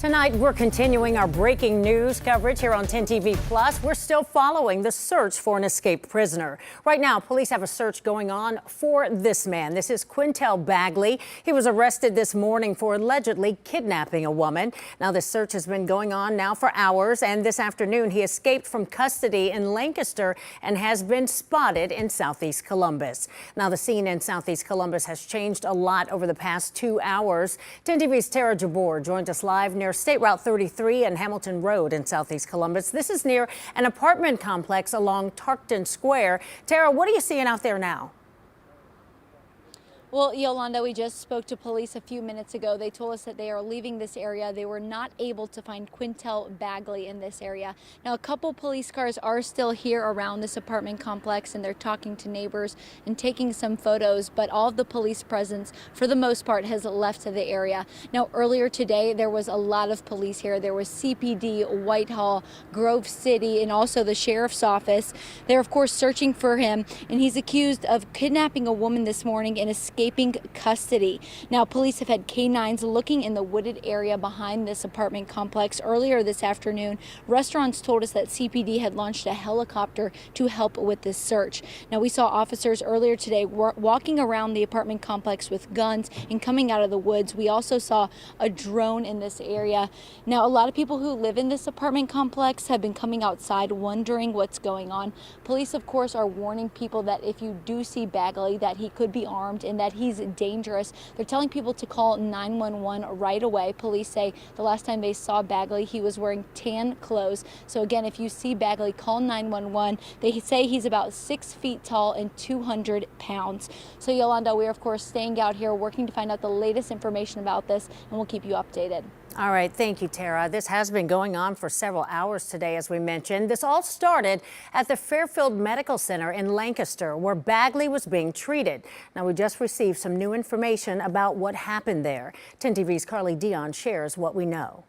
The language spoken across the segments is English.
Tonight, we're continuing our breaking news coverage here on 10 TV Plus. We're still following the search for an escaped prisoner. Right now, police have a search going on for this man. This is Quintel Bagley. He was arrested this morning for allegedly kidnapping a woman. Now, this search has been going on now for hours, and this afternoon, he escaped from custody in Lancaster and has been spotted in Southeast Columbus. Now, the scene in Southeast Columbus has changed a lot over the past 2 hours. 10 TV's Tara Jabor joined us live near State Route 33 and Hamilton Road in Southeast Columbus. This is near an apartment complex along Tarkton Square. Tara, what are you seeing out there now? Well, Yolanda, we just spoke to police a few minutes ago. They told us that they are leaving this area. They were not able to find Quintel Bagley in this area. Now, a couple police cars are still here around this apartment complex, and they're talking to neighbors and taking some photos, but all of the police presence, for the most part, has left the area. Now, earlier today, there was a lot of police here. There was CPD, Whitehall, Grove City, and also the sheriff's office. They're, of course, searching for him, and he's accused of kidnapping a woman this morning and escaping custody. Now, police have had canines looking in the wooded area behind this apartment complex. Earlier this afternoon, restaurants told us that CPD had launched a helicopter to help with this search. Now, we saw officers earlier today walking around the apartment complex with guns and coming out of the woods. We also saw a drone in this area. Now, a lot of people who live in this apartment complex have been coming outside wondering what's going on. Police, of course, are warning people that if you do see Bagley, that he could be armed and that he's dangerous. They're telling people to call 911 right away. Police say the last time they saw Bagley, he was wearing tan clothes. So again, if you see Bagley, call 911. They say he's about 6 feet tall and 200 pounds. So Yolanda, we're of course staying out here working to find out the latest information about this, and we'll keep you updated. All right. Thank you, Tara. This has been going on for several hours today, as we mentioned. This all started at the Fairfield Medical Center in Lancaster, where Bagley was being treated. Now, we just received some new information about what happened there. 10 TV's Carly Dion shares what we know.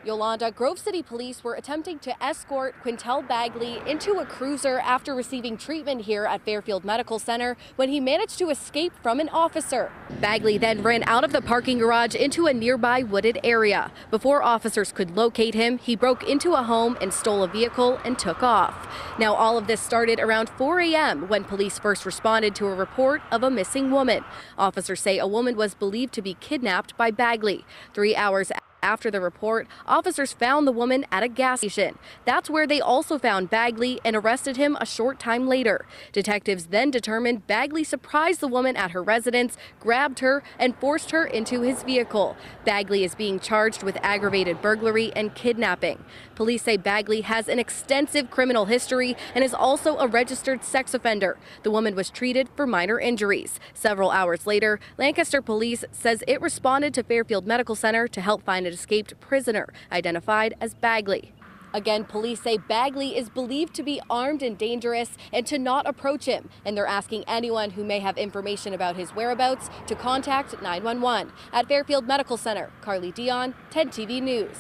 Yolanda, Grove City police were attempting to escort Quintel Bagley into a cruiser after receiving treatment here at Fairfield Medical Center when he managed to escape from an officer. Bagley then ran out of the parking garage into a nearby wooded area. Before officers could locate him, he broke into a home and stole a vehicle and took off. Now, all of this started around 4 a.m. when police first responded to a report of a missing woman. Officers say a woman was believed to be kidnapped by Bagley. 3 hours after the report, officers found the woman at a gas station. That's where they also found Bagley and arrested him a short time later. Detectives then determined Bagley surprised the woman at her residence, grabbed her, and forced her into his vehicle. Bagley is being charged with aggravated burglary and kidnapping. Police say Bagley has an extensive criminal history and is also a registered sex offender. The woman was treated for minor injuries. Several hours later, Lancaster police says it responded to Fairfield Medical Center to help find an escaped prisoner identified as Bagley. Again, police say Bagley is believed to be armed and dangerous and to not approach him. And they're asking anyone who may have information about his whereabouts to contact 911. At Fairfield Medical Center, Carly Dion, 10 TV News.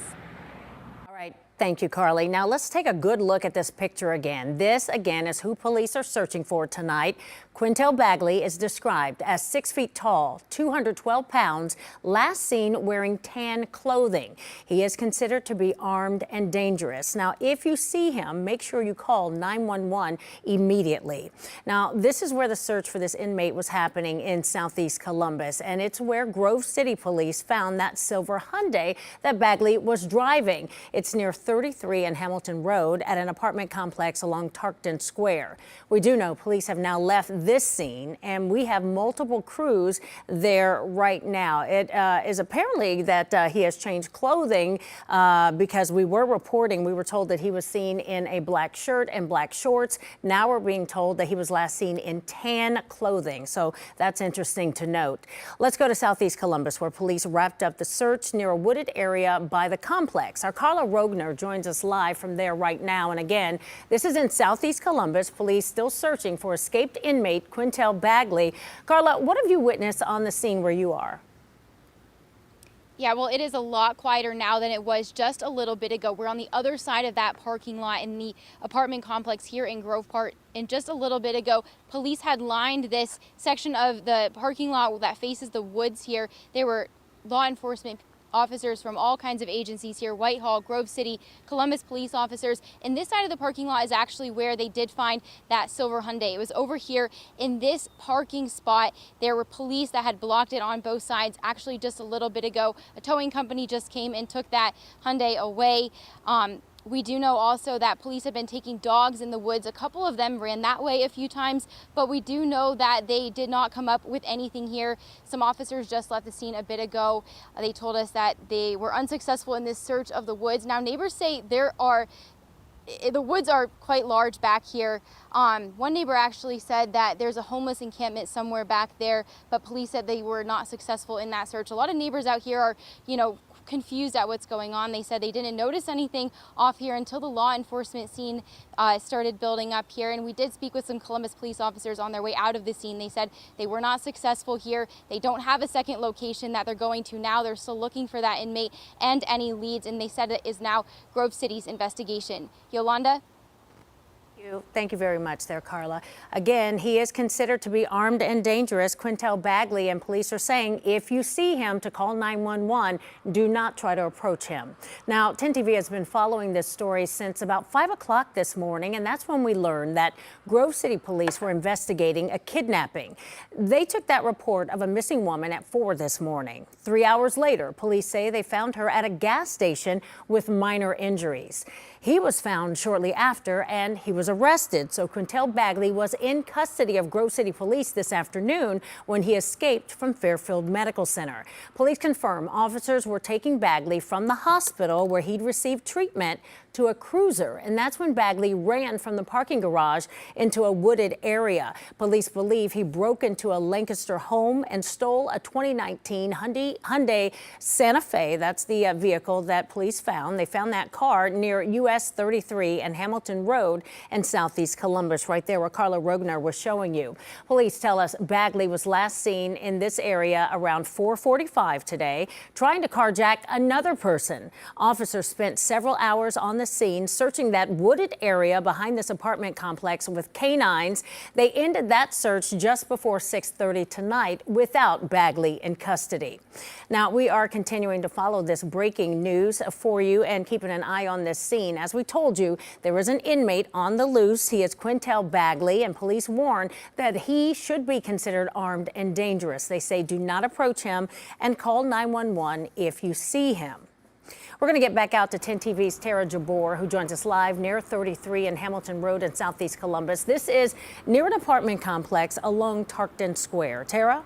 All right. Thank you, Carly. Now let's take a good look at this picture again. This, again, is who police are searching for tonight. Quintel Bagley is described as 6 feet tall, 212 pounds, last seen wearing tan clothing. He is considered to be armed and dangerous. Now, if you see him, make sure you call 911 immediately. Now, this is where the search for this inmate was happening in Southeast Columbus, and it's where Grove City police found that silver Hyundai that Bagley was driving. It's near 33 and Hamilton Road at an apartment complex along Tarkton Square. We do know police have now left this scene, and we have multiple crews there right now. It is apparently that he has changed clothing because we were told that he was seen in a black shirt and black shorts. Now we're being told that he was last seen in tan clothing. So that's interesting to note. Let's go to Southeast Columbus, where police wrapped up the search near a wooded area by the complex. Our Carla Rogner joins us live from there right now. And again, this is in Southeast Columbus. Police still searching for escaped inmate Quintel Bagley. Carla, what have you witnessed on the scene where you are? Yeah, well, it is a lot quieter now than it was just a little bit ago. We're on the other side of that parking lot in the apartment complex here in Grove Park. And just a little bit ago, police had lined this section of the parking lot that faces the woods here. There were law enforcement officers from all kinds of agencies here, Whitehall, Grove City, Columbus police officers. And this side of the parking lot is actually where they did find that silver Hyundai. It was over here in this parking spot. There were police that had blocked it on both sides. Actually, just a little bit ago, a towing company just came and took that Hyundai away. We do know also that police have been taking dogs in the woods. A couple of them ran that way a few times, but we do know that they did not come up with anything here. Some officers just left the scene a bit ago. They told us that they were unsuccessful in this search of the woods. Now, neighbors say the woods are quite large back here. One neighbor actually said that there's a homeless encampment somewhere back there, but police said they were not successful in that search. A lot of neighbors out here are, confused at what's going on. They said they didn't notice anything off here until the law enforcement scene started building up here. And we did speak with some Columbus police officers on their way out of the scene. They said they were not successful here. They don't have a second location that they're going to now. They're still looking for that inmate and any leads. And they said it is now Grove City's investigation. Yolanda? Thank you very much there, Carla. Again, he is considered to be armed and dangerous, Quintel Bagley, and police are saying if you see him to call 911, do not try to approach him. Now, 10 TV has been following this story since about 5 o'clock this morning, and that's when we learned that Grove City police were investigating a kidnapping. They took that report of a missing woman at 4 this morning. 3 hours later, police say they found her at a gas station with minor injuries. He was found shortly after and he was arrested. So Quintel Bagley was in custody of Grove City Police this afternoon when he escaped from Fairfield Medical Center. Police confirm officers were taking Bagley from the hospital where he'd received treatment to a cruiser, and that's when Bagley ran from the parking garage into a wooded area. Police believe he broke into a Lancaster home and stole a 2019 Hyundai Santa Fe. That's the vehicle that police found. They found that car near US 33 and Hamilton Road in southeast Columbus, right there where Carla Rogner was showing you. Police tell us Bagley was last seen in this area around 4:45 today, trying to carjack another person. Officers spent several hours on the scene searching that wooded area behind this apartment complex with canines. They ended that search just before 6:30 tonight without Bagley in custody. Now, we are continuing to follow this breaking news for you and keeping an eye on this scene. As we told you, there is an inmate on the loose. He is Quintel Bagley, and police warn that he should be considered armed and dangerous. They say do not approach him and call 911 if you see him. We're going to get back out to 10 TV's Tara Jabor, who joins us live near 33 and Hamilton Road in southeast Columbus. This is near an apartment complex along Tarkton Square. Tara?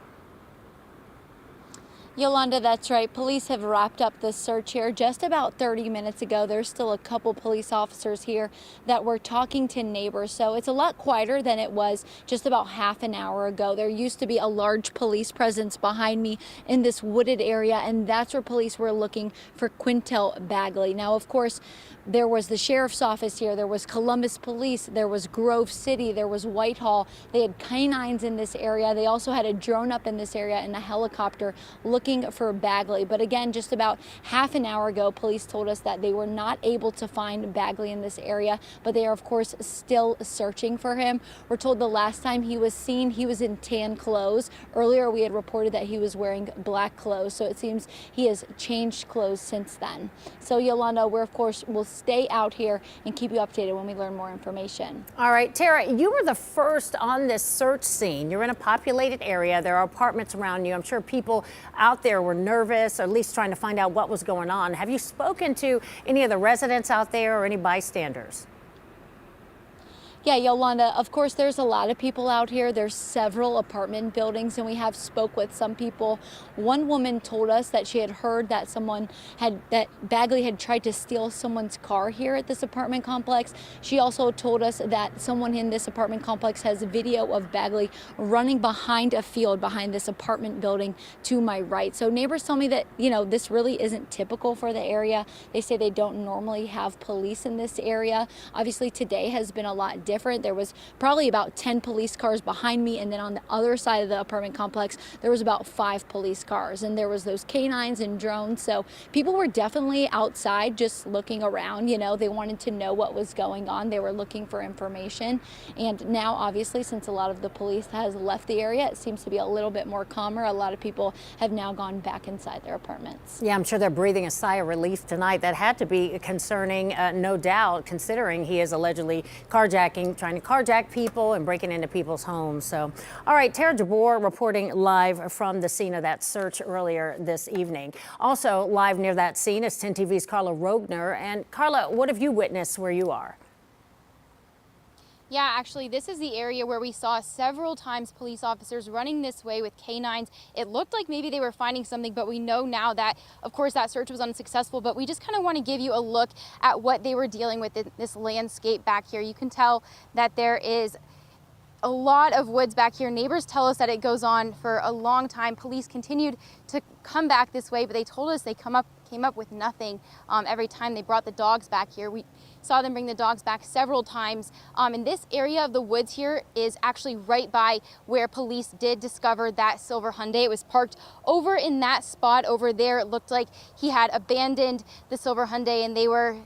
Yolanda, that's right. Police have wrapped up the search here just about 30 minutes ago. There's still a couple police officers here that were talking to neighbors. So it's a lot quieter than it was just about half an hour ago. There used to be a large police presence behind me in this wooded area, and that's where police were looking for Quintel Bagley. Now, of course, there was the sheriff's office here. There was Columbus Police. There was Grove City. There was Whitehall. They had canines in this area. They also had a drone up in this area and a helicopter looking for Bagley. But again, just about half an hour ago, police told us that they were not able to find Bagley in this area, but they are, of course, still searching for him. We're told the last time he was seen, he was in tan clothes. Earlier, we had reported that he was wearing black clothes, so it seems he has changed clothes since then. So, Yolanda, we're, of course, will stay out here and keep you updated when we learn more information. All right, Tara, you were the first on this search scene. You're in a populated area. There are apartments around you. I'm sure people out there were nervous, or at least trying to find out what was going on. Have you spoken to any of the residents out there or any bystanders? Yeah, Yolanda, of course, there's a lot of people out here. There's several apartment buildings, and we have spoke with some people. One woman told us that she had heard that that Bagley had tried to steal someone's car here at this apartment complex. She also told us that someone in this apartment complex has a video of Bagley running behind a field behind this apartment building to my right. So neighbors tell me that, this really isn't typical for the area. They say they don't normally have police in this area. Obviously, today has been a lot different different. There was probably about 10 police cars behind me, and then on the other side of the apartment complex, there was about 5 police cars, and there was those canines and drones. So people were definitely outside just looking around. You know, they wanted to know what was going on. They were looking for information. And now, obviously, since a lot of the police has left the area, it seems to be a little bit more calmer. A lot of people have now gone back inside their apartments. Yeah, I'm sure they're breathing a sigh of relief tonight. That had to be concerning, no doubt, considering he is allegedly trying to carjack people and breaking into people's homes. So, all right, Tara Jabor reporting live from the scene of that search earlier this evening. Also live near that scene is 10 TV's Carla Rogner. And Carla, what have you witnessed where you are? Yeah, actually, this is the area where we saw several times police officers running this way with canines. It looked like maybe they were finding something, but we know now that, of course, that search was unsuccessful. But we just kind of want to give you a look at what they were dealing with in this landscape back here. You can tell that there is a lot of woods back here. Neighbors tell us that it goes on for a long time. Police continued to come back this way, but they told us they came up with nothing every time they brought the dogs back here. We saw them bring the dogs back several times. And this area of the woods here is actually right by where police did discover that silver Hyundai. It was parked over in that spot over there. It looked like he had abandoned the silver Hyundai, and they were,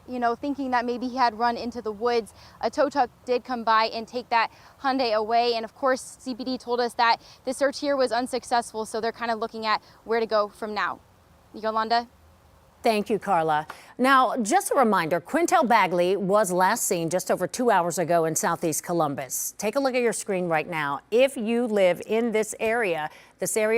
thinking that maybe he had run into the woods. A tow truck did come by and take that Hyundai away. And of course, CPD told us that the search here was unsuccessful, so they're kind of looking at where to go from now. Yolanda? Thank you, Carla. Now, just a reminder, Quintel Bagley was last seen just over 2 hours ago in southeast Columbus. Take a look at your screen right now. If you live in this area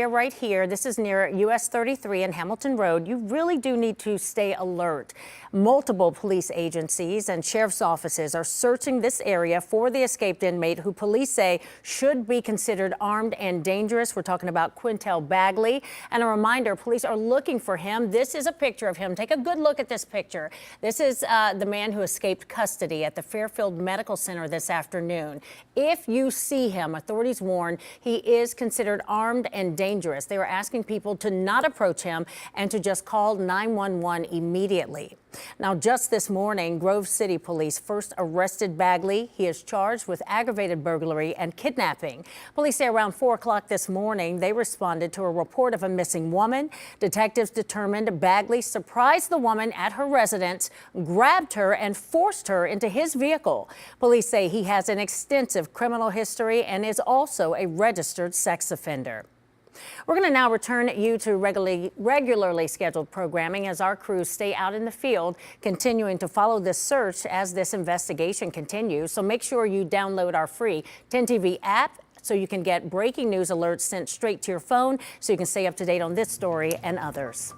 right here, this is near US 33 and Hamilton Road, you really do need to stay alert. Multiple police agencies and sheriff's offices are searching this area for the escaped inmate who police say should be considered armed and dangerous. We're talking about Quintel Bagley. And a reminder, police are looking for him. This is a picture of him. Take a good look at this picture. This is the man who escaped custody at the Fairfield Medical Center this afternoon. If you see him, authorities warn he is considered armed and dangerous. They are asking people to not approach him and to just call 911 immediately. Now, just this morning, Grove City Police first arrested Bagley. He is charged with aggravated burglary and kidnapping. Police say around 4 o'clock this morning, they responded to a report of a missing woman. Detectives determined Bagley surprised the woman at her residence, grabbed her, and forced her into his vehicle. Police say he has an extensive criminal history and is also a registered sex offender. We're going to now return you to regularly scheduled programming as our crews stay out in the field, continuing to follow this search as this investigation continues. So make sure you download our free 10 TV app so you can get breaking news alerts sent straight to your phone so you can stay up to date on this story and others.